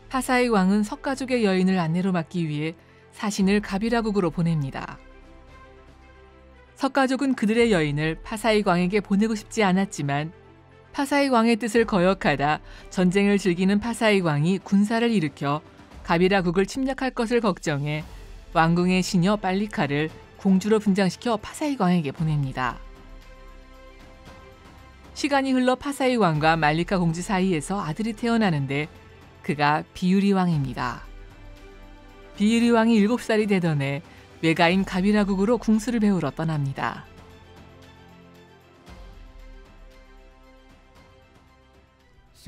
파사이 왕은 석가족의 여인을 아내로 맡기 위해 사신을 가비라국으로 보냅니다. 석가족은 그들의 여인을 파사이 왕에게 보내고 싶지 않았지만 파사이 왕의 뜻을 거역하다 전쟁을 즐기는 파사이 왕이 군사를 일으켜 가비라국을 침략할 것을 걱정해 왕궁의 시녀 빨리카를 공주로 분장시켜 파사이 왕에게 보냅니다. 시간이 흘러 파사이 왕과 말리카 공주 사이에서 아들이 태어나는데 그가 비유리 왕입니다. 비유리 왕이 7살이 되던 해 외가인 가비라국으로 궁수를 배우러 떠납니다.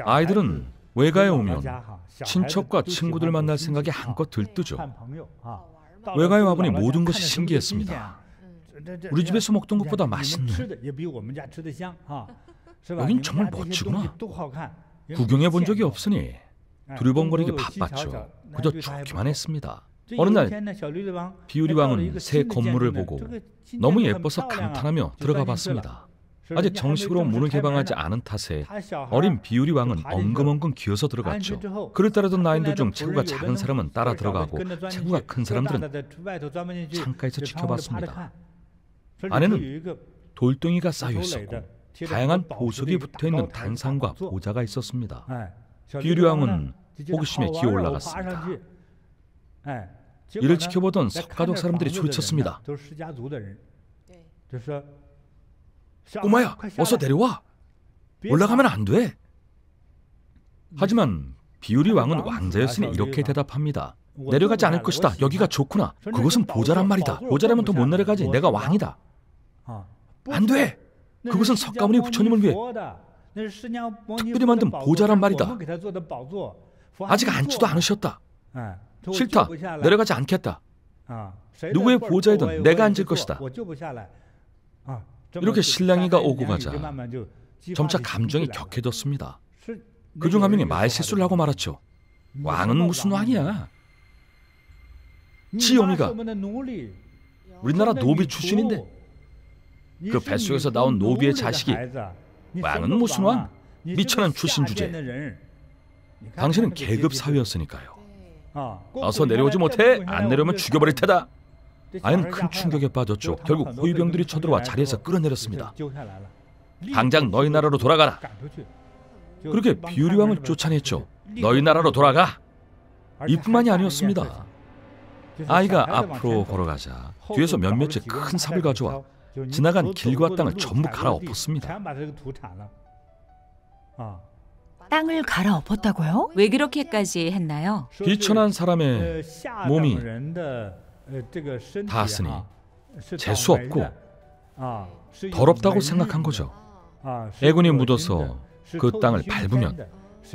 아이들은 외가에 오면 친척과 친구들 만날 생각이 한껏 들뜨죠. 외가에 와보니 모든 것이 신기했습니다. 우리 집에서 먹던 것보다 맛있네. 여긴 정말 멋지구나. 구경해 본 적이 없으니 두리번거리기 바빴죠. 그저 좋기만 했습니다. 어느 날 비유리 왕은 새 건물을 보고 너무 예뻐서 감탄하며 들어가 봤습니다. 아직 정식으로 문을 개방하지 않은 탓에 어린 비유리 왕은 엉금엉금 기어서 들어갔죠. 그를 따르던 나인들 중 체구가 작은 사람은 따라 들어가고 체구가 큰 사람들은 창가에서 지켜봤습니다. 안에는 돌덩이가 쌓여 있었고 다양한 보석이 붙어있는 단상과 보자가 있었습니다. 비유리 왕은 호기심에 기어 올라갔습니다. 이를 지켜보던 석가족 사람들이 소리쳤습니다. 꼬마야, 어서 내려와. 올라가면 안 돼. 하지만 비유리 왕은 왕자였으니 이렇게 대답합니다. 내려가지 않을 것이다. 여기가 좋구나. 그것은 보자란 말이다. 보자라면 더 못 내려가지. 내가 왕이다. 안 돼. 그것은 석가모니 부처님을 위해 특별히 만든 보자란 말이다. 아직 앉지도 않으셨다. 싫다. 내려가지 않겠다. 누구의 보좌에든 내가 앉을 것이다. 이렇게 신랑이가 오고 가자 점차 감정이 격해졌습니다. 그중 한 명이 말실수를 하고 말았죠. 왕은 무슨 왕이야. 지엄이가 우리나라 노비 출신인데 그 뱃속에서 나온 노비의 자식이 왕은 무슨 왕? 미천한 출신 주제. 당신은 계급 사회였으니까요. 어서 내려오지 못해? 안 내려오면 죽여버릴 테다. 아이는 큰 충격에 빠졌죠. 결국 호위병들이 쳐들어와 자리에서 끌어내렸습니다. 당장 너희 나라로 돌아가라. 그렇게 비유리 왕을 쫓아냈죠. 너희 나라로 돌아가. 이뿐만이 아니었습니다. 아이가 앞으로 걸어가자 뒤에서 몇몇의 큰 삽을 가져와 지나간 길과 땅을 전부 갈아엎었습니다. 땅을 갈아엎었다고요? 왜 그렇게까지 했나요? 비천한 사람의 몸이 닿았으니 재수 없고 더럽다고 생각한 거죠. 애군이 묻어서 그 땅을 밟으면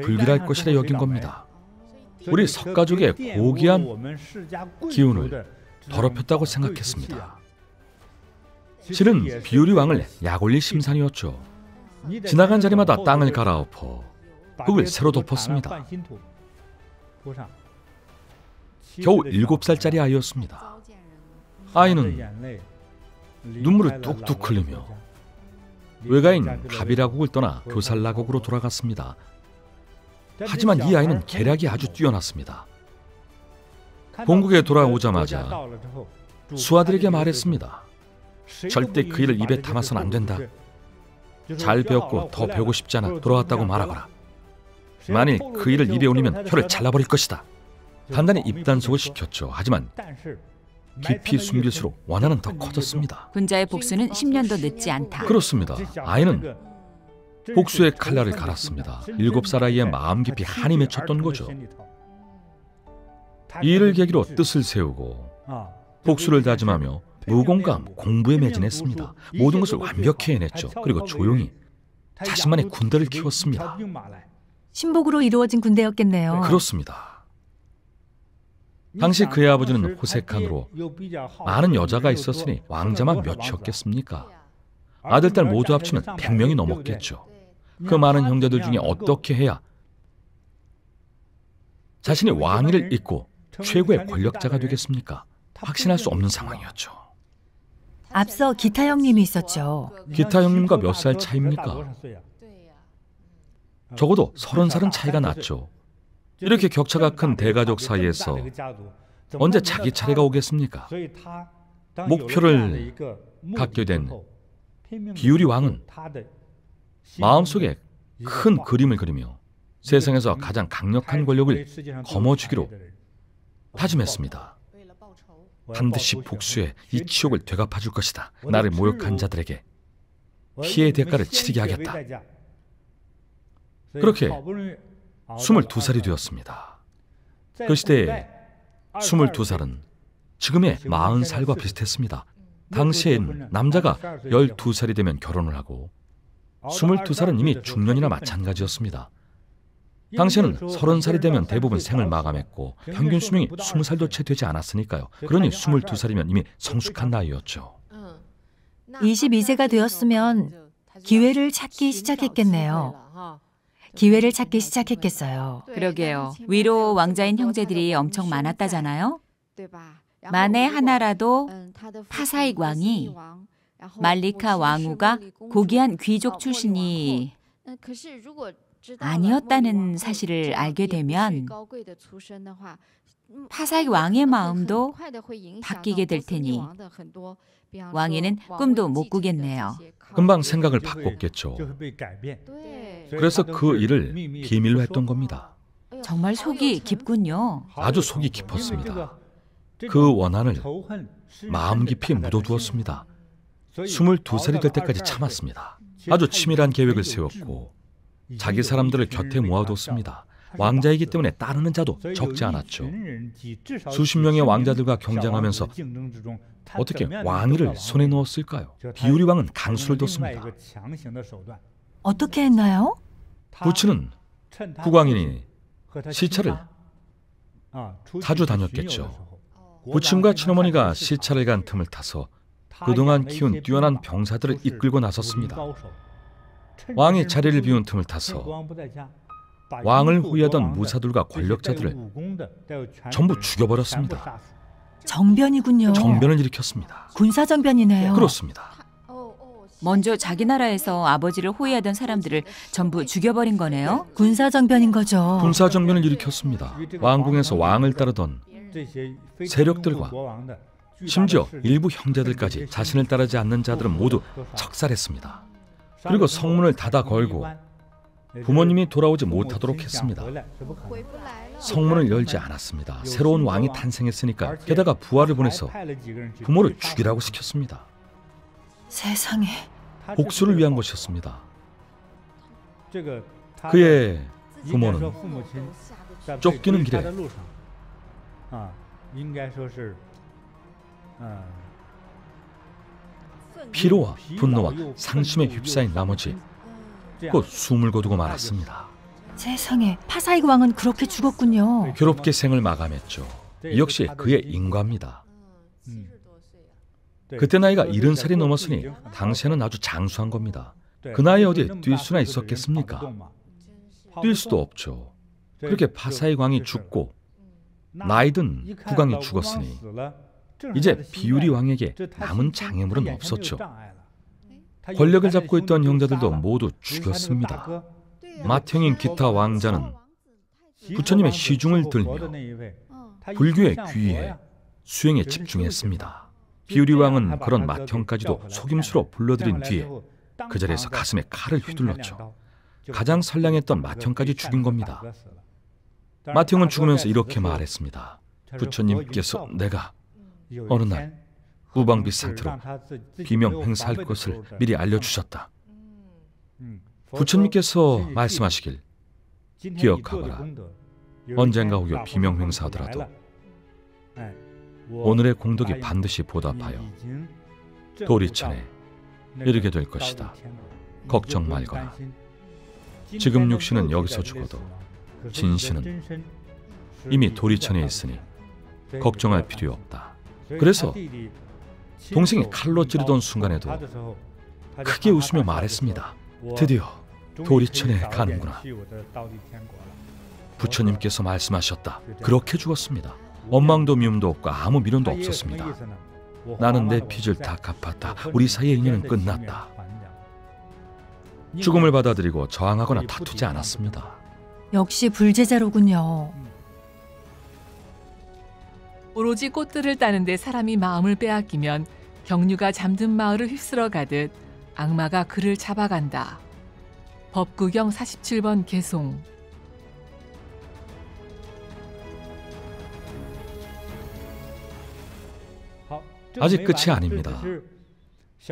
불길할 것이라 여긴 겁니다. 우리 석가족의 고귀한 기운을 더럽혔다고 생각했습니다. 실은 비유리 왕을 약올릴 심산이었죠. 지나간 자리마다 땅을 갈아엎어 흙을 새로 덮었습니다. 겨우 7살짜리 아이였습니다. 아이는 눈물을 뚝뚝 흘리며 외가인 가비라국을 떠나 교살라국으로 돌아갔습니다. 하지만 이 아이는 계략이 아주 뛰어났습니다. 본국에 돌아오자마자 수하들에게 말했습니다. 절대 그 일을 입에 담아서는 안 된다. 잘 배웠고 더 배우고 싶지 않아 돌아왔다고 말하거라. 만일 그 일을 입에 올리면 혀를 잘라버릴 것이다. 단단히 입단속을 시켰죠. 하지만 깊이 숨길수록 원한은 더 커졌습니다. 군자의 복수는 10년도 늦지 않다. 그렇습니다. 아이는 복수의 칼날을 갈았습니다. 7살 아이의 마음 깊이 한이 맺혔던 거죠. 이 일을 계기로 뜻을 세우고 복수를 다짐하며 무공감, 공부에 매진했습니다. 모든 것을 완벽히 해냈죠. 그리고 조용히 자신만의 군대를 키웠습니다. 신복으로 이루어진 군대였겠네요. 그렇습니다. 당시 그의 아버지는 호색한으로 많은 여자가 있었으니 왕자만 몇이었겠습니까? 아들, 딸 모두 합치면 100명이 넘었겠죠. 그 많은 형제들 중에 어떻게 해야 자신이 왕위를 잇고 최고의 권력자가 되겠습니까? 확신할 수 없는 상황이었죠. 앞서 기타 형님이 있었죠. 기타 형님과 몇 살 차이입니까? 적어도 30살은 차이가 났죠. 이렇게 격차가 큰 대가족 사이에서 언제 자기 차례가 오겠습니까? 목표를 갖게 된 비유리 왕은 마음속에 큰 그림을 그리며 세상에서 가장 강력한 권력을 거머쥐기로 다짐했습니다. 반드시 복수해 이 치욕을 되갚아줄 것이다. 나를 모욕한 자들에게 피해의 대가를 치르게 하겠다. 그렇게 22살이 되었습니다. 그 시대에 22살은 지금의 40살과 비슷했습니다. 당시엔 남자가 12살이 되면 결혼을 하고 22살은 이미 중년이나 마찬가지였습니다. 당시에는 30살이 되면 대부분 생을 마감했고 평균 수명이 20살도 채 되지 않았으니까요. 그러니 22살이면 이미 성숙한 나이였죠. 22세가 되었으면 기회를 찾기 시작했겠네요. 기회를 찾기 시작했겠어요. 그러게요. 위로 왕자인 형제들이 엄청 많았다잖아요. 만에 하나라도 파사익 왕이 말리카 왕후가 고귀한 귀족 출신이 아니었다는 사실을 알게 되면 파사익 왕의 마음도 바뀌게 될 테니 왕위는 꿈도 못 꾸겠네요. 금방 생각을 바꿨겠죠. 그래서 그 일을 비밀로 했던 겁니다. 정말 속이 깊군요. 아주 속이 깊었습니다. 그 원한을 마음 깊이 묻어두었습니다. 22살이 될 때까지 참았습니다. 아주 치밀한 계획을 세웠고 자기 사람들을 곁에 모아뒀습니다. 왕자이기 때문에 따르는 자도 적지 않았죠. 수십 명의 왕자들과 경쟁하면서 어떻게 왕위를 손에 넣었을까요? 비유리 왕은 강수를 뒀습니다. 어떻게 했나요? 부친은 국왕이니 시차를 자주 다녔겠죠. 부친과 친어머니가 시차를 간 틈을 타서 그동안 키운 뛰어난 병사들을 이끌고 나섰습니다. 왕이 자리를 비운 틈을 타서 왕을 후회하던 무사들과 권력자들을 전부 죽여버렸습니다. 정변이군요. 정변을 일으켰습니다. 군사정변이네요. 그렇습니다. 먼저 자기 나라에서 아버지를 호위하던 사람들을 전부 죽여버린 거네요. 군사정변인 거죠. 군사정변을 일으켰습니다. 왕궁에서 왕을 따르던 세력들과 심지어 일부 형제들까지 자신을 따르지 않는 자들은 모두 척살했습니다. 그리고 성문을 닫아 걸고 부모님이 돌아오지 못하도록 했습니다. 성문을 열지 않았습니다. 새로운 왕이 탄생했으니까. 게다가 부하를 보내서 부모를 죽이라고 시켰습니다. 세상에. 복수를 위한 것이었습니다. 그의 부모는 쫓기는 길에 피로와 분노와 상심에 휩싸인 나머지 곧 숨을 거두고 말았습니다. 세상에. 파사익 왕은 그렇게 죽었군요. 괴롭게 생을 마감했죠. 이 역시 그의 인과입니다. 그때 나이가 70살이 넘었으니 당시에는 아주 장수한 겁니다. 그 나이에 어디 뛸 수나 있었겠습니까? 뛸 수도 없죠. 그렇게 파사익 왕이 죽고 나이든 국왕이 죽었으니 이제 비유리 왕에게 남은 장애물은 없었죠. 권력을 잡고 있던 형제들도 모두 죽였습니다. 맏형인 기타 왕자는 부처님의 시중을 들며 불교의 귀에 수행에 집중했습니다. 비유리 왕은 그런 맏형까지도 속임수로 불러들인 뒤에 그 자리에서 가슴에 칼을 휘둘렀죠. 가장 선량했던 맏형까지 죽인 겁니다. 맏형은 죽으면서 이렇게 말했습니다. 부처님께서 내가 어느 날 우방비 상태로 비명 행사할 것을 미리 알려주셨다. 부처님께서 말씀하시길 기억하거라. 언젠가 후에 비명 행사하더라도 오늘의 공덕이 반드시 보답하여 도리천에 이르게 될 것이다. 걱정 말거라. 지금 육신은 여기서 죽어도 진신은 이미 도리천에 있으니 걱정할 필요 없다. 그래서 동생이 칼로 찌르던 순간에도 크게 웃으며 말했습니다. 드디어 도리천에 가는구나. 부처님께서 말씀하셨다. 그렇게 죽었습니다. 원망도 미움도 없고 아무 미련도 없었습니다. 나는 내 빚을 다 갚았다. 우리 사이의 인연은 끝났다. 죽음을 받아들이고 저항하거나 다투지 않았습니다. 역시 불제자로군요. 오로지 꽃들을 따는데 사람이 마음을 빼앗기면 경류가 잠든 마을을 휩쓸어 가듯 악마가 그를 잡아간다. 법구경 47번 개송. 아직 끝이 아닙니다.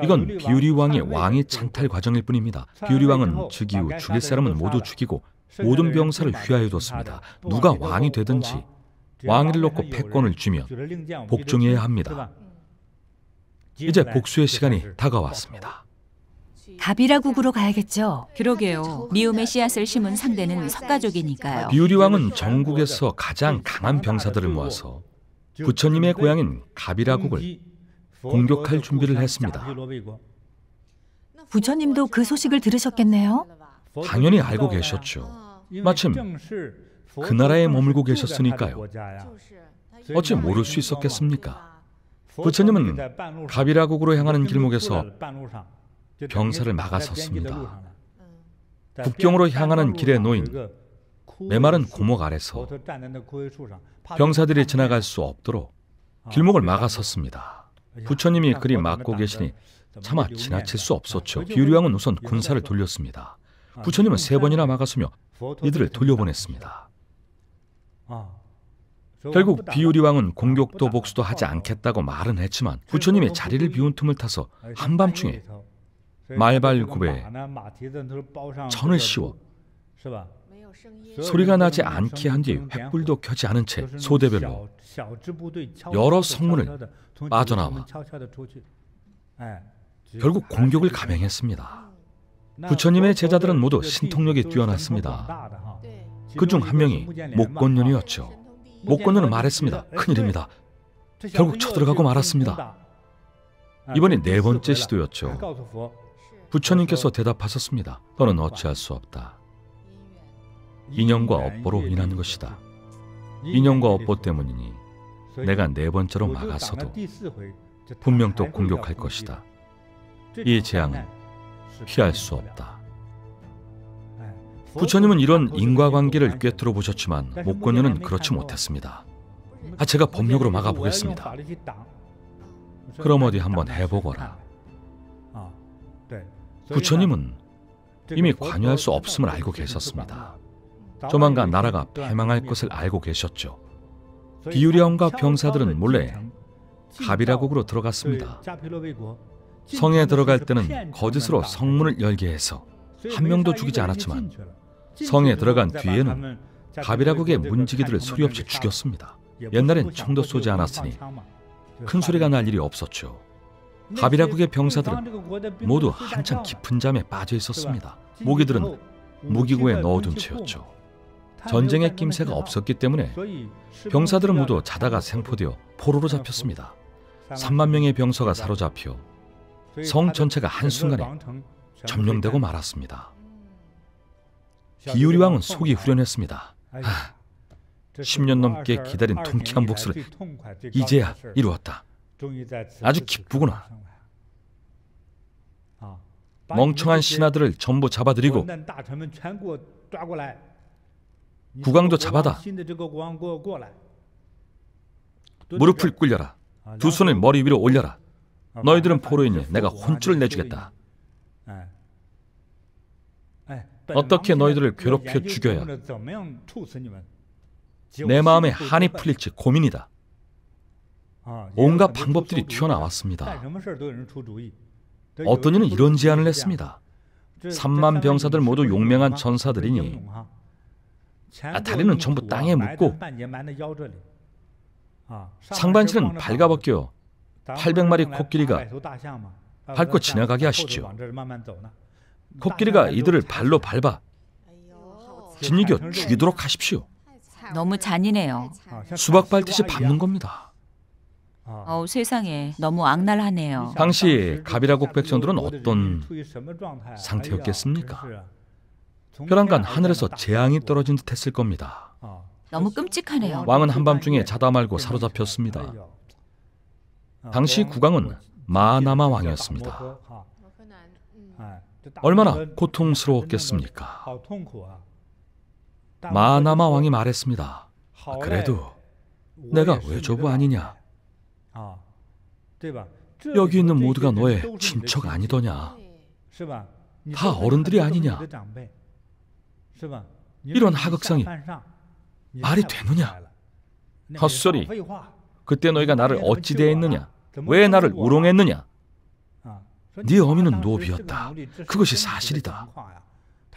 이건 비유리 왕의 왕위 찬탈 과정일 뿐입니다. 비유리 왕은 즉위 후 죽일 사람은 모두 죽이고 모든 병사를 휘하여뒀습니다. 누가 왕이 되든지 왕위를 놓고 패권을 쥐면 복종해야 합니다. 이제 복수의 시간이 다가왔습니다. 가비라국으로 가야겠죠. 그러게요. 미움의 씨앗을 심은 상대는 석가족이니까요. 비유리 왕은 전국에서 가장 강한 병사들을 모아서 부처님의 고향인 가비라국을 공격할 준비를 했습니다. 부처님도 그 소식을 들으셨겠네요. 당연히 알고 계셨죠. 마침 그 나라에 머물고 계셨으니까요. 어찌 모를 수 있었겠습니까? 부처님은 가비라국으로 향하는 길목에서 병사를 막아섰습니다. 국경으로 향하는 길에 놓인 메마른 고목 아래서 병사들이 지나갈 수 없도록 길목을 막아섰습니다. 부처님이 그리 막고 계시니 차마 지나칠 수 없었죠. 비유리 왕은 우선 군사를 돌렸습니다. 부처님은 3번이나 막았으며 이들을 돌려보냈습니다. 결국 비유리 왕은 공격도 복수도 하지 않겠다고 말은 했지만 부처님이 자리를 비운 틈을 타서 한밤중에 말발굽에 천을 씌워 소리가 나지 않게 한 뒤 횃불도 켜지 않은 채 소대별로 여러 성문을 빠져나와 결국 공격을 감행했습니다. 부처님의 제자들은 모두 신통력이 뛰어났습니다. 그중 한 명이 목곤년이었죠. 목곤년은 말했습니다. 큰일입니다. 결국 쳐들어가고 말았습니다. 이번이 4번째 시도였죠. 부처님께서 대답하셨습니다. 너는 어찌할 수 없다. 인연과 업보로 인한 것이다. 인연과 업보 때문이니 내가 4번째로 막아서도 분명 또 공격할 것이다. 이 재앙은 피할 수 없다. 부처님은 이런 인과관계를 꿰뚫어 보셨지만 목곤년은 그렇지 못했습니다. 제가 법력으로 막아보겠습니다. 그럼 어디 한번 해보거라. 부처님은 이미 관여할 수 없음을 알고 계셨습니다. 조만간 나라가 패망할 것을 알고 계셨죠. 비유리 왕과 병사들은 몰래 가비라국으로 들어갔습니다. 성에 들어갈 때는 거짓으로 성문을 열게 해서 한 명도 죽이지 않았지만 성에 들어간 뒤에는 가비라국의 문지기들을 소리 없이 죽였습니다. 옛날엔 총도 쏘지 않았으니 큰 소리가 날 일이 없었죠. 가비라국의 병사들은 모두 한참 깊은 잠에 빠져 있었습니다. 모기들은 무기고에 넣어둔 채였죠. 전쟁의 낌새가 없었기 때문에 병사들은 모두 자다가 생포되어 포로로 잡혔습니다. 3만 명의 병사가 사로잡혀 성 전체가 한순간에 점령되고 말았습니다. 비유리 왕은 속이 후련했습니다. 10년 넘게 기다린 통쾌한 복수를 이제야 이루었다. 아주 기쁘구나. 멍청한 신하들을 전부 잡아들이고 국왕도 잡아다. 무릎을 꿇려라. 2손을 머리 위로 올려라. 너희들은 포로이니 내가 혼쭐을 내주겠다. 어떻게 너희들을 괴롭혀 죽여야 내 마음에 한이 풀릴지 고민이다. 온갖 방법들이 튀어나왔습니다. 어떤 이는 이런 제안을 했습니다. 3만 병사들 모두 용맹한 전사들이니 다리는 전부 땅에 묻고 상반신은 발가벗겨 800마리 코끼리가 밟고 지나가게 하시죠. 코끼리가 이들을 발로 밟아 짓이겨 죽이도록 하십시오. 너무 잔인해요. 수박 밟듯이 밟는 겁니다. 세상에 너무 악랄하네요. 당시 가비라국 백성들은 어떤 상태였겠습니까? 벼랑간 하늘에서 재앙이 떨어진 듯 했을 겁니다. 너무 끔찍하네요. 왕은 한밤중에 자다 말고 사로잡혔습니다. 당시 국왕은 마나마 왕이었습니다. 얼마나 고통스러웠겠습니까? 마나마 왕이 말했습니다. 그래도 내가 외조부 아니냐? 여기 있는 모두가 너의 친척 아니더냐? 다 어른들이 아니냐? 이런 하극상이 말이 되느냐? 헛소리. 그때 너희가 나를 어찌 대했느냐? 왜 나를 우롱했느냐? 네 어미는 노비였다. 그것이 사실이다.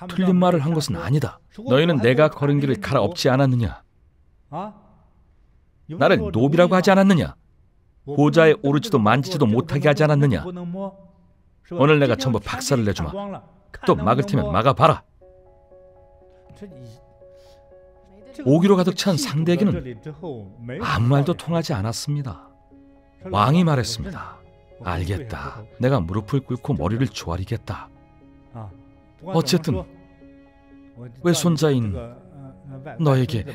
틀린 말을 한 것은 아니다. 너희는 내가 걸은 길을 갈아엎지 않았느냐? 나를 노비라고 하지 않았느냐? 보좌에 오르지도 만지지도 못하게 하지 않았느냐? 오늘 내가 전부 박살을 내주마. 또 막을 테면 막아봐라. 오기로 가득 찬 상대에게는 아무 말도 통하지 않았습니다. 왕이 말했습니다. 알겠다. 내가 무릎을 꿇고 머리를 조아리겠다. 어쨌든 외손자인 너에게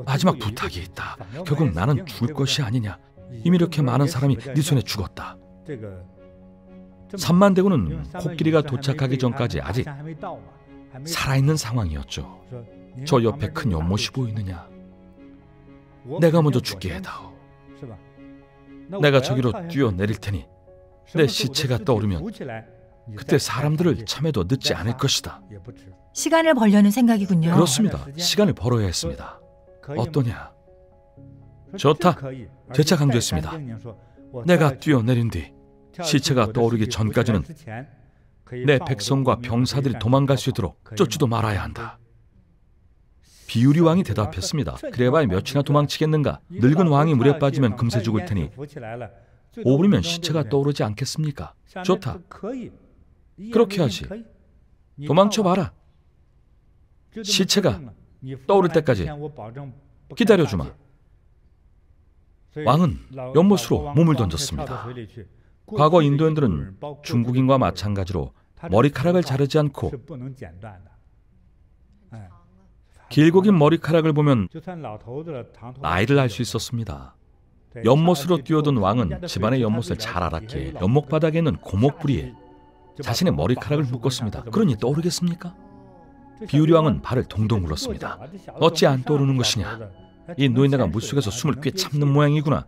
마지막 부탁이 있다. 결국 나는 죽을 것이 아니냐. 이미 이렇게 많은 사람이 네 손에 죽었다. 3만 대군은 코끼리가 도착하기 전까지 아직 살아있는 상황이었죠. 저 옆에 큰 연못이 보이느냐? 내가 먼저 죽게 해다오. 내가 저기로 뛰어내릴 테니 내 시체가 떠오르면 그때 사람들을 참해도 늦지 않을 것이다. 시간을 벌려는 생각이군요. 그렇습니다. 시간을 벌어야 했습니다. 어떠냐? 좋다. 재차 강조했습니다. 내가 뛰어내린 뒤 시체가 떠오르기 전까지는 내 백성과 병사들이 도망갈 수 있도록 쫓지도 말아야 한다. 비유리 왕이 대답했습니다. 그래봐야 몇이나 도망치겠는가? 늙은 왕이 물에 빠지면 금세 죽을 테니 5분이면 시체가 떠오르지 않겠습니까? 좋다. 그렇게 하지. 도망쳐봐라. 시체가 떠오를 때까지 기다려주마. 왕은 연못으로 몸을 던졌습니다. 과거 인도인들은 중국인과 마찬가지로 머리카락을 자르지 않고 길고 긴 머리카락을 보면 나이를 알 수 있었습니다. 연못으로 뛰어든 왕은 집안의 연못을 잘 알았기에 연못 바닥에 있는 고목뿌리에 자신의 머리카락을 묶었습니다. 그러니 떠오르겠습니까? 비유리 왕은 발을 동동 굴렀습니다. 어찌 안 떠오르는 것이냐? 이 노인네가 물속에서 숨을 꽤 참는 모양이구나.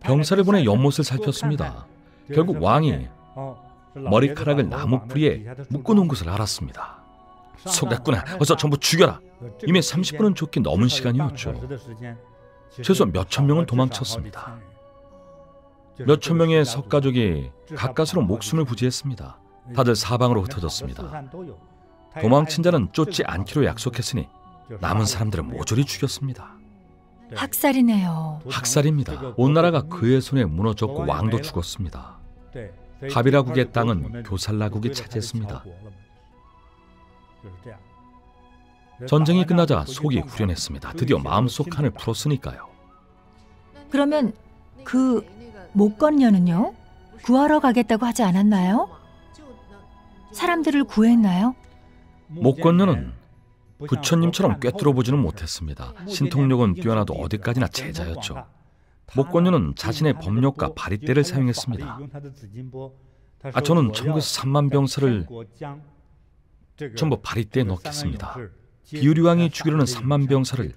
병사를 보내 연못을 살폈습니다. 결국 왕이 머리카락을 나무 뿌리에 묶어놓은 것을 알았습니다. 속았구나. 어서 전부 죽여라. 이미 30분은 좋게 넘은 시간이었죠. 최소 몇천 명은 도망쳤습니다. 몇천 명의 석가족이 가까스로 목숨을 부지했습니다. 다들 사방으로 흩어졌습니다. 도망친 자는 쫓지 않기로 약속했으니 남은 사람들은 모조리 죽였습니다. 학살이네요. 학살입니다. 온 나라가 그의 손에 무너졌고 왕도 죽었습니다. 가비라국의 땅은 교살라국이 차지했습니다. 전쟁이 끝나자 속이 후련했습니다. 드디어 마음속 한을 풀었으니까요. 그러면 그 목건녀는요? 구하러 가겠다고 하지 않았나요? 사람들을 구했나요? 목건녀는 부처님처럼 꿰뚫어보지는 못했습니다. 신통력은 뛰어나도 어디까지나 제자였죠. 목건녀는 자신의 법력과 바리떼를 사용했습니다. 저는 천국에서 3만 병사를 전부 바리떼에 넣겠습니다. 비유리 왕이 죽이려는 3만 병사를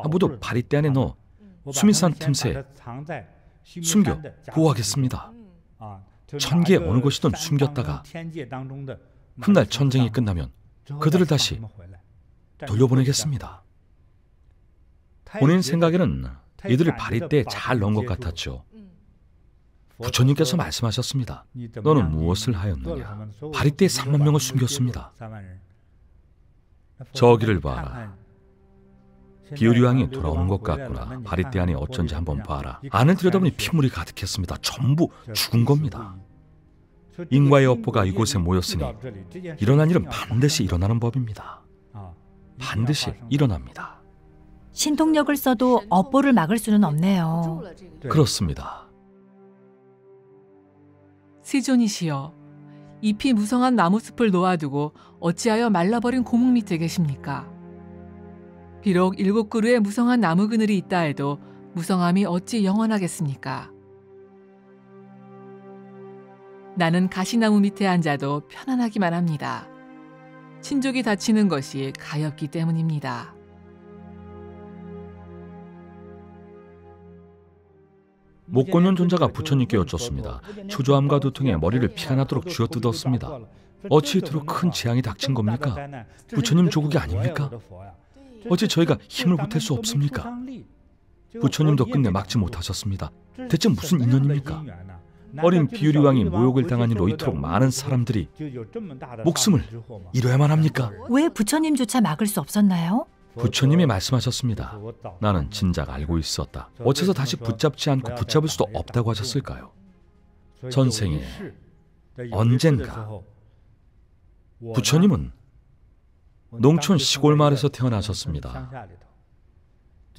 모두 바리떼 안에 넣어 수미산 틈새에 숨겨 보호하겠습니다. 천계에 어느 곳이든 숨겼다가 훗날 전쟁이 끝나면 그들을 다시 돌려보내겠습니다. 본인 생각에는 이들을 바리떼에 잘 넣은 것 같았죠. 부처님께서 말씀하셨습니다. 너는 무엇을 하였느냐? 바리떼에 3만 명을 숨겼습니다. 저기를 봐라. 비유리 왕이 돌아오는 것 같구나. 바리떼 안이 어쩐지 한번 봐라. 안을 들여다보니 피물이 가득했습니다. 전부 죽은 겁니다. 인과의 업보가 이곳에 모였으니 일어난 일은 반드시 일어나는 법입니다. 반드시 일어납니다. 신통력을 써도 업보를 막을 수는 없네요. 그렇습니다. 세존이시여, 잎이 무성한 나무숲을 놓아두고 어찌하여 말라버린 고목 밑에 계십니까? 비록 7그루의 무성한 나무 그늘이 있다 해도 무성함이 어찌 영원하겠습니까? 나는 가시나무 밑에 앉아도 편안하기만 합니다. 친족이 다치는 것이 가엾기 때문입니다. 못 걷는 존자가 부처님께 여쭙습니다. 초조함과 두통에 머리를 피가 나도록 쥐어뜯었습니다. 어찌 이토록 큰 재앙이 닥친 겁니까? 부처님 조국이 아닙니까? 어찌 저희가 힘을 보탤 수 없습니까? 부처님도 끝내 막지 못하셨습니다. 대체 무슨 인연입니까? 어린 비유리 왕이 모욕을 당한 이로 이토록 많은 사람들이 목숨을 잃어야만 합니까? 왜 부처님조차 막을 수 없었나요? 부처님이 말씀하셨습니다. 나는 진작 알고 있었다. 어째서 다시 붙잡지 않고 붙잡을 수도 없다고 하셨을까요? 전생에 언젠가 부처님은 농촌 시골 마을에서 태어나셨습니다.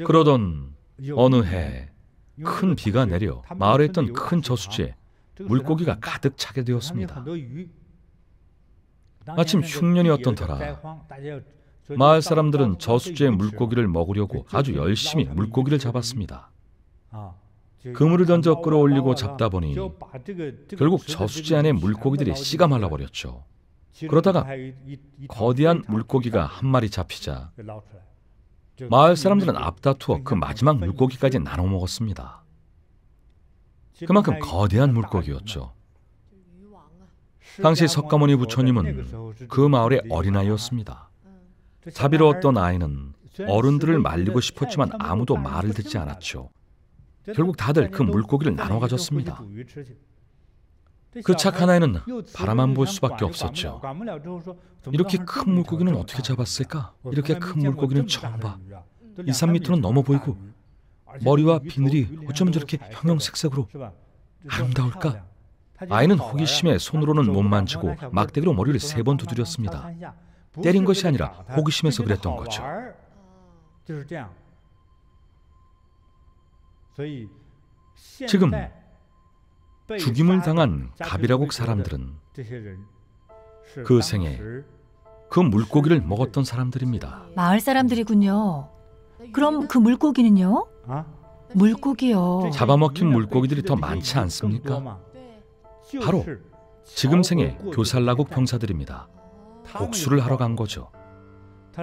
그러던 어느 해 큰 비가 내려 마을에 있던 큰 저수지에 물고기가 가득 차게 되었습니다. 마침 흉년이었던 터라 마을 사람들은 저수지의 물고기를 먹으려고 아주 열심히 물고기를 잡았습니다. 그물을 던져 끌어올리고 잡다 보니 결국 저수지 안에 물고기들이 씨가 말라버렸죠. 그러다가 거대한 물고기가 한 마리 잡히자 마을 사람들은 앞다투어 그 마지막 물고기까지 나눠 먹었습니다. 그만큼 거대한 물고기였죠. 당시 석가모니 부처님은 그 마을의 어린아이였습니다. 자비로웠던 아이는 어른들을 말리고 싶었지만 아무도 말을 듣지 않았죠. 결국 다들 그 물고기를 나눠 가졌습니다. 그 착한 아이는 바라만 볼 수밖에 없었죠. 이렇게 큰 물고기는 어떻게 잡았을까? 이렇게 큰 물고기는 처음 봐. 2, 3m는 넘어 보이고 머리와 비늘이 어쩌면 저렇게 형형색색으로 아름다울까? 아이는 호기심에 손으로는 못 만지고 막대기로 머리를 3번 두드렸습니다. 때린 것이 아니라 호기심에서 그랬던 거죠. 지금 죽임을 당한 가비라국 사람들은 그 생에 그 물고기를 먹었던 사람들입니다. 마을 사람들이군요. 그럼 그 물고기는요? 물고기요. 잡아먹힌 물고기들이 더 많지 않습니까? 바로 지금 생의 교살라국 병사들입니다. 복수를 하러 간 거죠.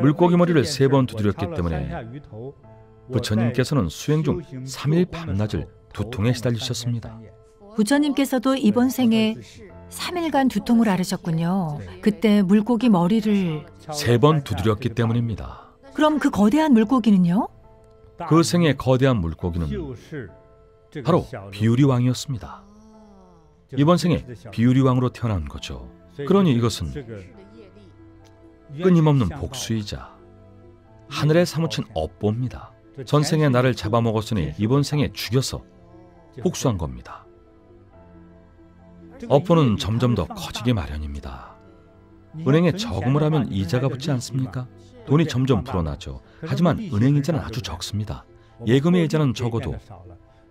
물고기 머리를 3번 두드렸기 때문에 부처님께서는 수행 중 3일 밤낮을 두통에 시달리셨습니다. 부처님께서도 이번 생에 3일간 두통을 앓으셨군요. 그때 물고기 머리를 3번 두드렸기 때문입니다. 그럼 그 거대한 물고기는요? 그 생의 거대한 물고기는 바로 비유리 왕이었습니다. 이번 생에 비유리 왕으로 태어난 거죠. 그러니 이것은 끊임없는 복수이자 하늘에 사무친 업보입니다. 전생에 나를 잡아먹었으니 이번 생에 죽여서 복수한 겁니다. 업보는 점점 더 커지기 마련입니다. 은행에 저금을 하면 이자가 붙지 않습니까? 돈이 점점 불어나죠. 하지만 은행 이자는 아주 적습니다. 예금의 이자는 적어도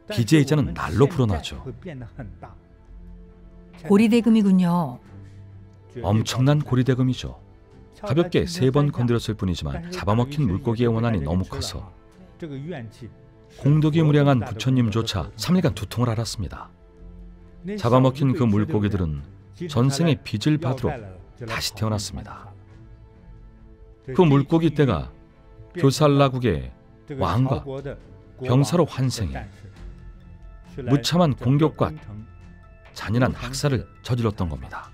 빚의 이자는 날로 불어나죠. 고리대금이군요. 엄청난 고리대금이죠. 가볍게 3번 건드렸을 뿐이지만 잡아먹힌 물고기의 원한이 너무 커서 공덕이 무량한 부처님조차 3일간 두통을 앓았습니다. 잡아먹힌 그 물고기들은 전생의 빚을 받으러 다시 태어났습니다. 그 물고기 떼가 교살라국의 왕과 병사로 환생해 무참한 공격과 잔인한 학살을 저질렀던 겁니다.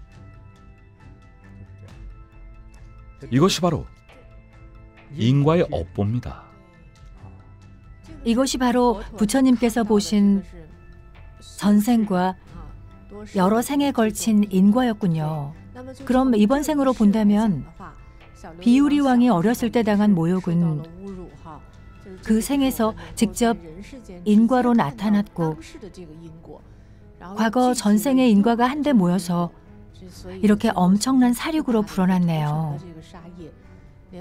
이것이 바로 인과의 업보입니다. 이것이 바로 부처님께서 보신 전생과 여러 생에 걸친 인과였군요. 그럼 이번 생으로 본다면 비유리 왕이 어렸을 때 당한 모욕은 그 생에서 직접 인과로 나타났고 과거 전생의 인과가 한데 모여서 이렇게 엄청난 사륙으로 불어났네요.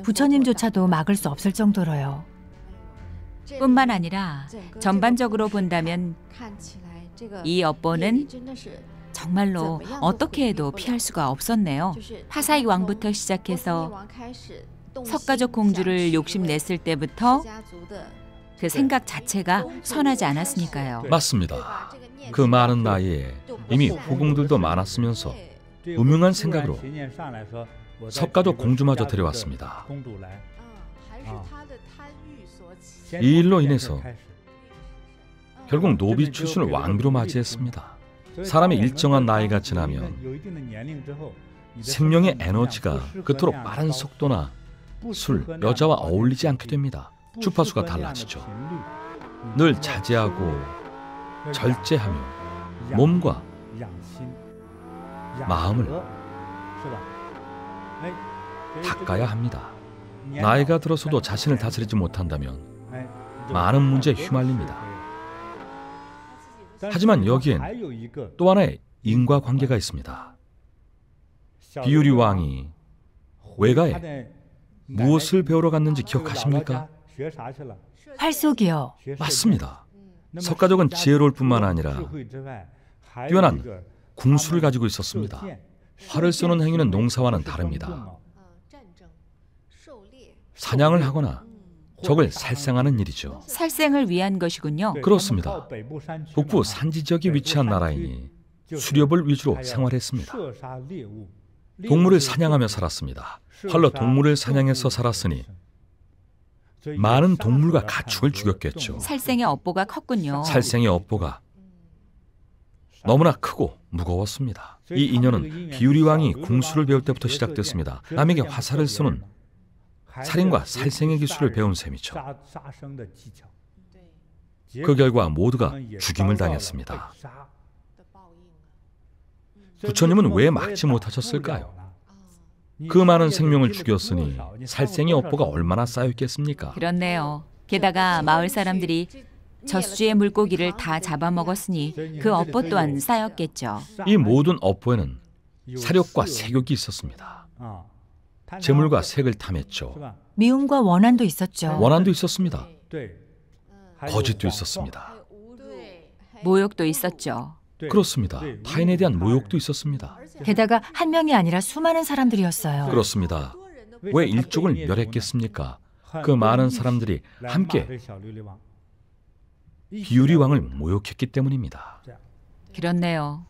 부처님조차도 막을 수 없을 정도로요. 뿐만 아니라 전반적으로 본다면 이 업보는 정말로 어떻게 해도 피할 수가 없었네요. 파사이 왕부터 시작해서 석가족 공주를 욕심냈을 때부터 그 생각 자체가 선하지 않았으니까요. 맞습니다. 그 많은 나이에 이미 후궁들도 많았으면서 음흉한 생각으로 석가족 공주마저 데려왔습니다. 이 일로 인해서 결국 노비 출신을 왕비로 맞이했습니다. 사람의 일정한 나이가 지나면 생명의 에너지가 그토록 빠른 속도나 술, 여자와 어울리지 않게 됩니다. 주파수가 달라지죠. 늘 자제하고 절제하며 몸과 마음을 닦아야 합니다. 나이가 들어서도 자신을 다스리지 못한다면 많은 문제에 휘말립니다. 하지만 여기엔 또 하나의 인과관계가 있습니다. 비유리 왕이 외가에 무엇을 배우러 갔는지 기억하십니까? 활쏘기요. 맞습니다. 석가족은 지혜로울 뿐만 아니라 뛰어난 궁수를 가지고 있었습니다. 활을 쏘는 행위는 농사와는 다릅니다. 사냥을 하거나 적을 살생하는 일이죠. 살생을 위한 것이군요. 그렇습니다. 북부 산지 지역에 위치한 나라이니 수렵을 위주로 생활했습니다. 동물을 사냥하며 살았습니다. 활로 동물을 사냥해서 살았으니 많은 동물과 가축을 죽였겠죠. 살생의 업보가 컸군요. 살생의 업보가 너무나 크고 무거웠습니다. 이 인연은 비유리 왕이 궁수를 배울 때부터 시작됐습니다. 남에게 화살을 쏘는 살인과 살생의 기술을 배운 셈이죠. 그 결과 모두가 죽임을 당했습니다. 부처님은 왜 막지 못하셨을까요? 그 많은 생명을 죽였으니 살생의 업보가 얼마나 쌓였겠습니까? 그렇네요. 게다가 마을 사람들이 저수지의 물고기를 다 잡아먹었으니 그 업보 또한 쌓였겠죠. 이 모든 업보에는 사력과 색욕이 있었습니다. 재물과 색을 탐했죠. 미움과 원한도 있었죠. 원한도 있었습니다. 거짓도 있었습니다. 모욕도 있었죠. 그렇습니다. 타인에 대한 모욕도 있었습니다. 게다가 한 명이 아니라 수많은 사람들이었어요. 그렇습니다. 왜 일족을 멸했겠습니까? 그 많은 사람들이 함께 비유리 왕을 모욕했기 때문입니다. 그렇네요.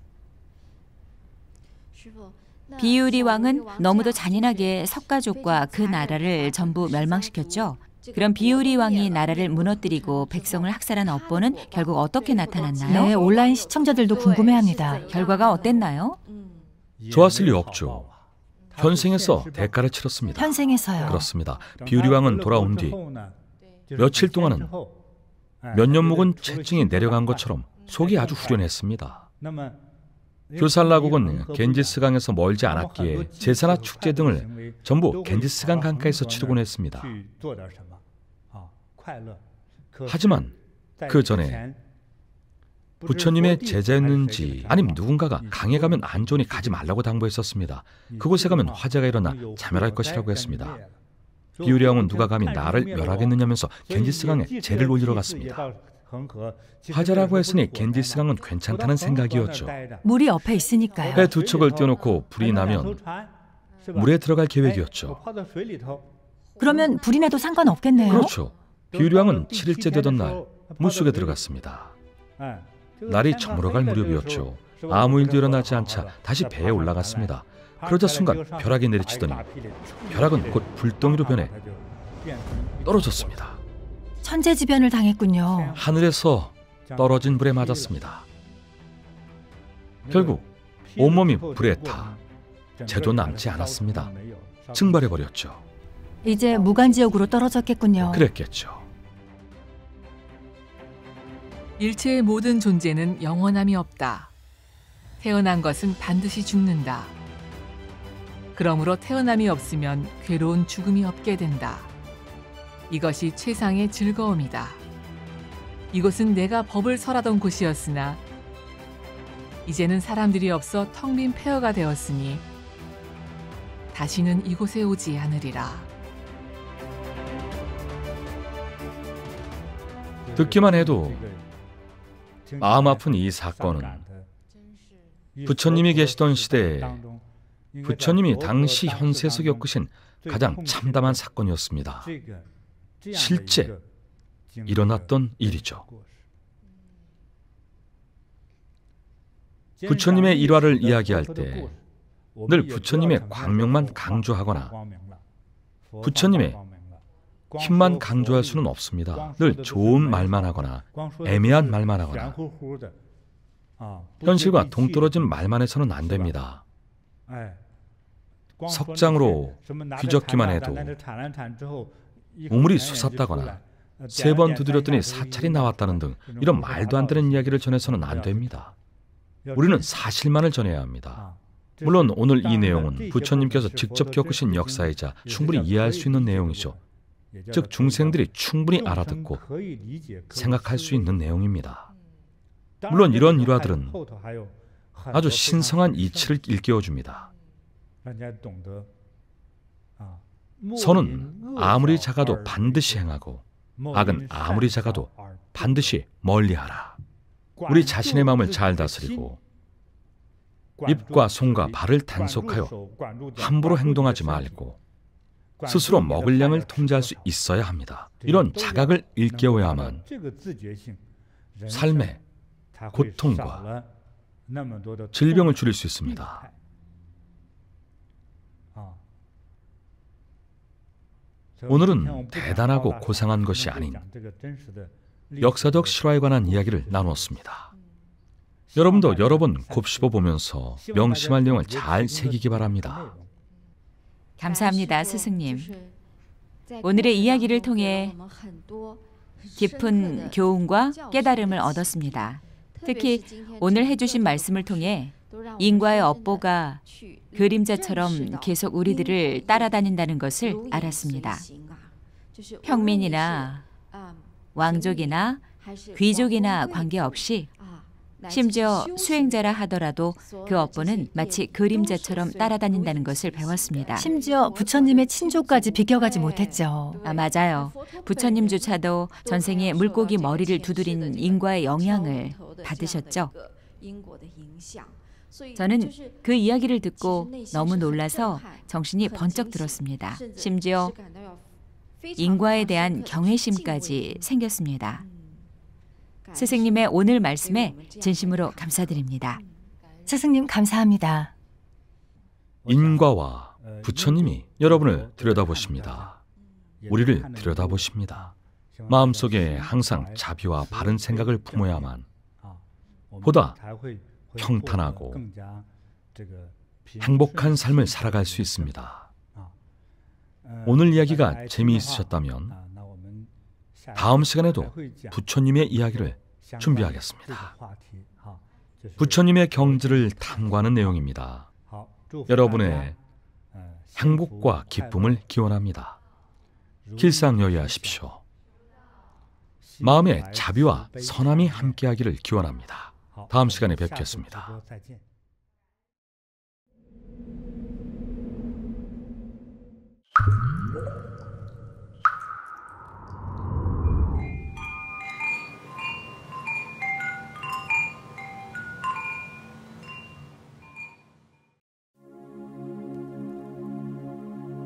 비유리 왕은 너무도 잔인하게 석가족과 그 나라를 전부 멸망시켰죠. 그럼 비유리 왕이 나라를 무너뜨리고 백성을 학살한 업보는 결국 어떻게 나타났나요? 네, 온라인 시청자들도 궁금해합니다. 결과가 어땠나요? 좋았을 리 없죠. 현생에서 대가를 치렀습니다. 현생에서요. 그렇습니다. 비유리 왕은 돌아온 뒤 며칠 동안은 몇 년 묵은 체증이 내려간 것처럼 속이 아주 후련했습니다. 교살라국은 겐지스강에서 멀지 않았기에 제사나 축제 등을 전부 겐지스강 강가에서 치르곤 했습니다. 하지만 그 전에 부처님의 제자였는지 아니면 누군가가 강에 가면 안 좋으니 가지 말라고 당부했었습니다. 그곳에 가면 화재가 일어나 자멸할 것이라고 했습니다. 비유리 왕은 누가 감히 나를 멸하겠느냐면서 겐지스강에 재를 올리러 갔습니다. 화재라고 했으니 겐지스강은 괜찮다는 생각이었죠. 물이 옆에 있으니까요. 배 두 척을 띄워놓고 불이 나면 물에 들어갈 계획이었죠. 그러면 불이 나도 상관없겠네요. 그렇죠. 비유리 왕은 7일째 되던 날 물속에 들어갔습니다. 날이 저물어갈 무렵이었죠. 아무 일도 일어나지 않자 다시 배에 올라갔습니다. 그러자 순간 벼락이 내리치더니 벼락은 곧 불덩이로 변해 떨어졌습니다. 천재지변을 당했군요. 하늘에서 떨어진 불에 맞았습니다. 결국 온몸이 불에 타 재도 남지 않았습니다. 증발해버렸죠. 이제 무간지역으로 떨어졌겠군요. 그랬겠죠. 일체의 모든 존재는 영원함이 없다. 태어난 것은 반드시 죽는다. 그러므로 태어남이 없으면 괴로운 죽음이 없게 된다. 이것이 최상의 즐거움이다. 이곳은 내가 법을 설하던 곳이었으나 이제는 사람들이 없어 텅 빈 폐허가 되었으니 다시는 이곳에 오지 않으리라. 듣기만 해도 마음 아픈 이 사건은 부처님이 계시던 시대에 부처님이 당시 현세에서 겪으신 가장 참담한 사건이었습니다. 실제 일어났던 일이죠. 부처님의 일화를 이야기할 때 늘 부처님의 광명만 강조하거나 부처님의 힘만 강조할 수는 없습니다. 늘 좋은 말만 하거나 애매한 말만 하거나 현실과 동떨어진 말만 해서는 안 됩니다. 석장으로 귀적기만 해도 우물이 솟았다거나 3번 두드렸더니 사찰이 나왔다는 등 이런 말도 안 되는 이야기를 전해서는 안 됩니다. 우리는 사실만을 전해야 합니다. 물론 오늘 이 내용은 부처님께서 직접 겪으신 역사이자 충분히 이해할 수 있는 내용이죠. 즉 중생들이 충분히 알아듣고 생각할 수 있는 내용입니다. 물론 이런 일화들은 아주 신성한 이치를 일깨워줍니다. 선은 아무리 작아도 반드시 행하고 악은 아무리 작아도 반드시 멀리하라. 우리 자신의 마음을 잘 다스리고 입과 손과 발을 단속하여 함부로 행동하지 말고 스스로 먹을 양을 통제할 수 있어야 합니다. 이런 자각을 일깨워야만 삶의 고통과 질병을 줄일 수 있습니다. 오늘은 대단하고 고상한 것이 아닌 역사적 실화에 관한 이야기를 나누었습니다. 여러분도 여러 번 곱씹어 보면서 명심할 내용을 잘 새기기 바랍니다. 감사합니다, 스승님. 오늘의 이야기를 통해 깊은 교훈과 깨달음을 얻었습니다. 특히 오늘 해주신 말씀을 통해 인과의 업보가 그림자처럼 계속 우리들을 따라다닌다는 것을 알았습니다. 평민이나 왕족이나 귀족이나 관계없이 심지어 수행자라 하더라도 그 업보는 마치 그림자처럼 따라다닌다는 것을 배웠습니다. 심지어 부처님의 친족까지 비껴가지 못했죠. 맞아요. 부처님조차도 전생에 물고기 머리를 두드린 인과의 영향을 받으셨죠. 저는 그 이야기를 듣고 너무 놀라서 정신이 번쩍 들었습니다. 심지어 인과에 대한 경외심까지 생겼습니다. 스승님의 오늘 말씀에 진심으로 감사드립니다. 스승님 감사합니다. 인과와 부처님이 여러분을 들여다보십니다. 우리를 들여다보십니다. 마음속에 항상 자비와 바른 생각을 품어야만 보다 평탄하고 행복한 삶을 살아갈 수 있습니다. 오늘 이야기가 재미있으셨다면 다음 시간에도 부처님의 이야기를 준비하겠습니다. 부처님의 경지를 탐구하는 내용입니다. 여러분의 행복과 기쁨을 기원합니다. 길상여의하십시오. 마음의 자비와 선함이 함께하기를 기원합니다. 다음 시간에 뵙겠습니다.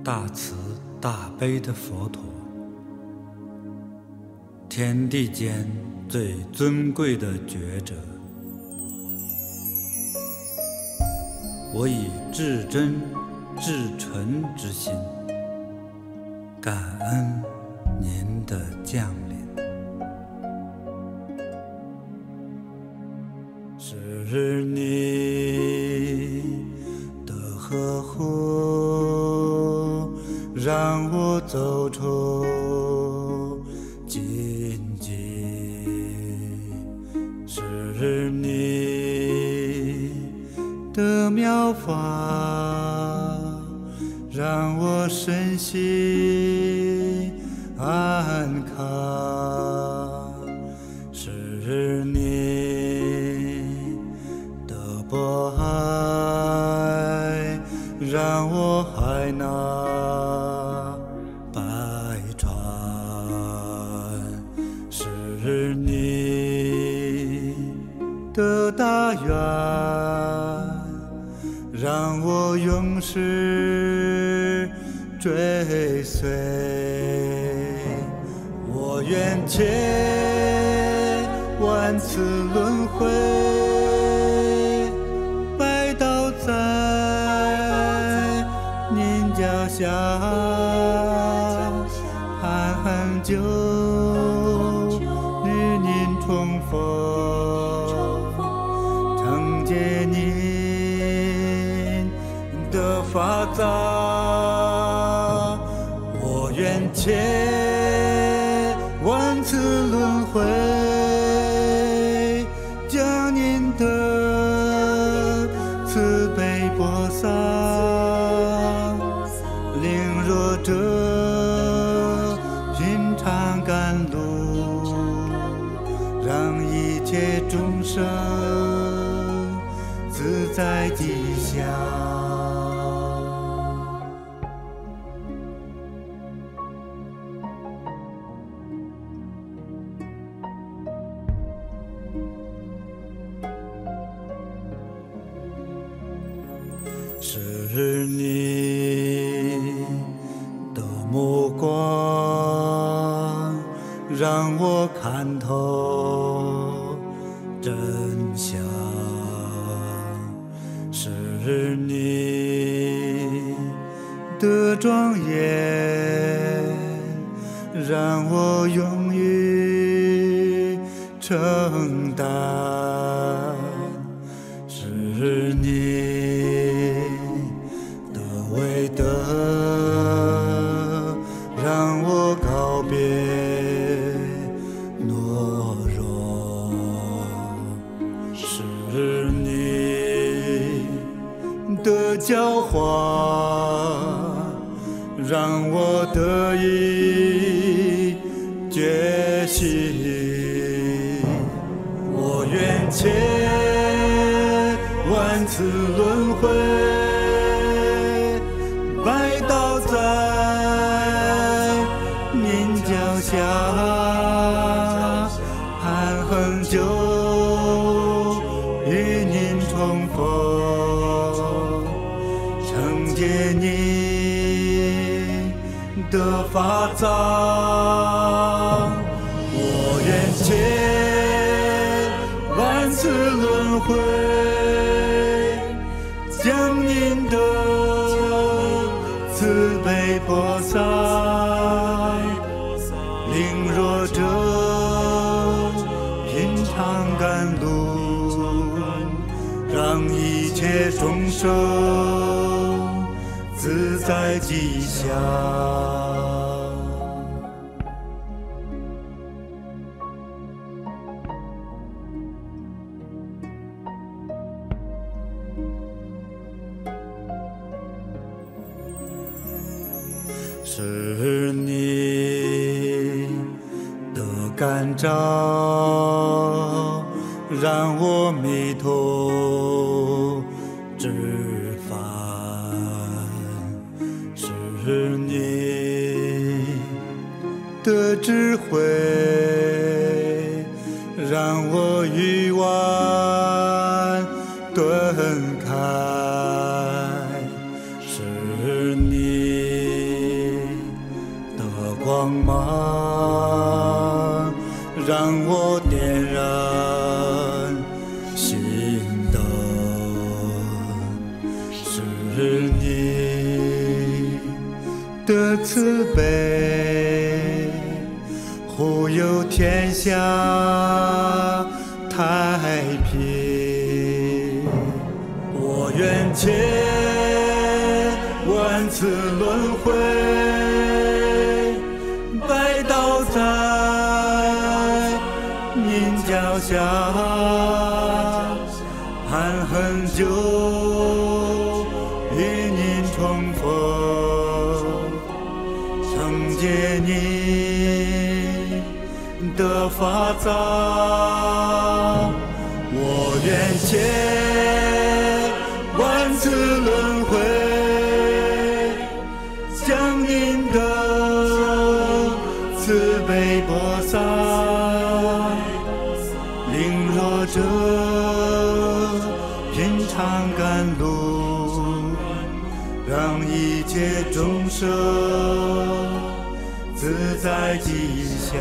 大慈大悲的佛陀，天地间最尊贵的觉者，我以至真至纯之心，感恩您的降临。是你的呵护，让我走出荆棘，是你的妙法，让我身心安康，是你的博爱，让我海纳百川，是你的大愿，让我永世追随。我愿千万次轮回，拜倒在脚下，盼很久与您重逢，承接您的法藏，我愿千万次轮回，将您的慈悲播撒，领弱者品尝甘露，让一切众生自在吉祥。是你的目光让我看透真相，是你的庄严让我勇于承担，是你为的让我告别懦弱，是你的教化让我得以觉醒，我愿千万次轮回，拜倒在您脚下，盼很久与您重逢，承接您的法藏，我愿千万次轮回，将您的慈悲播撒，领弱者品尝甘露，让一切众生自在吉祥。是你的感召让我迷途知返，是你的智慧让我愚顽顿开，是你的光芒让我点燃心灯，是你的慈悲护佑天下太平，我愿千万次轮回，拜倒在您脚下，盼很久与您重逢，承接您的法藏，我愿千万次轮回，将您的慈悲播撒，领弱者品尝甘露，让一切众生自在吉祥。